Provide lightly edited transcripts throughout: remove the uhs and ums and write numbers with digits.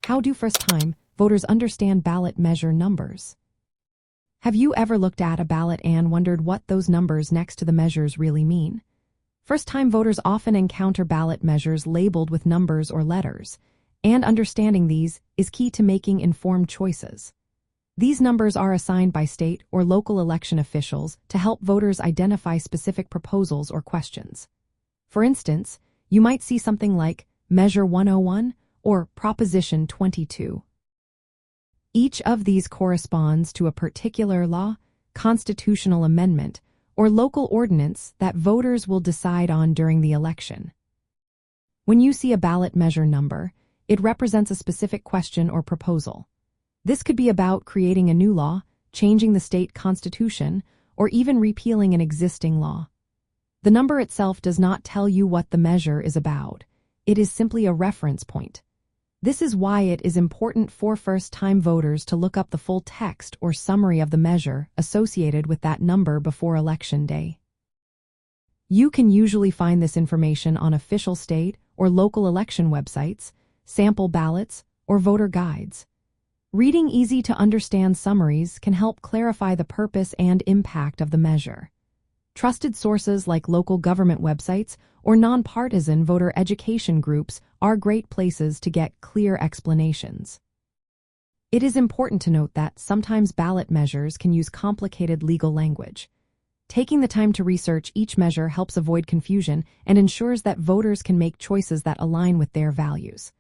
How do first-time voters understand ballot measure numbers? Have you ever looked at a ballot and wondered what those numbers next to the measures really mean? First-time voters often encounter ballot measures labeled with numbers or letters, and understanding these is key to making informed choices. These numbers are assigned by state or local election officials to help voters identify specific proposals or questions. For instance, you might see something like Measure 101 or Proposition 22. Each of these corresponds to a particular law, constitutional amendment, or local ordinance that voters will decide on during the election. When you see a ballot measure number, it represents a specific question or proposal. This could be about creating a new law, changing the state constitution, or even repealing an existing law. The number itself does not tell you what the measure is about. It is simply a reference point. This is why it is important for first-time voters to look up the full text or summary of the measure associated with that number before Election Day. You can usually find this information on official state or local election websites, sample ballots, or voter guides. Reading easy-to-understand summaries can help clarify the purpose and impact of the measure. Trusted sources like local government websites or nonpartisan voter education groups are great places to get clear explanations. It is important to note that sometimes ballot measures can use complicated legal language. Taking the time to research each measure helps avoid confusion and ensures that voters can make choices that align with their values.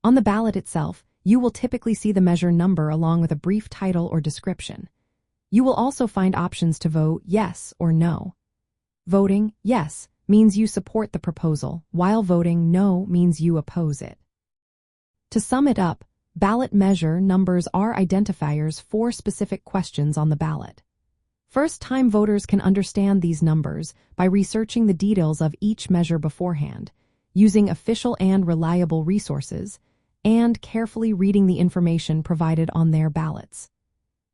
On the ballot itself, you will typically see the measure number along with a brief title or description. You will also find options to vote yes or no. Voting yes means you support the proposal, while voting no means you oppose it. To sum it up, ballot measure numbers are identifiers for specific questions on the ballot. First-time voters can understand these numbers by researching the details of each measure beforehand, using official and reliable resources, and carefully reading the information provided on their ballots.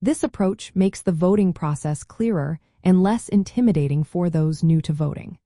This approach makes the voting process clearer and less intimidating for those new to voting.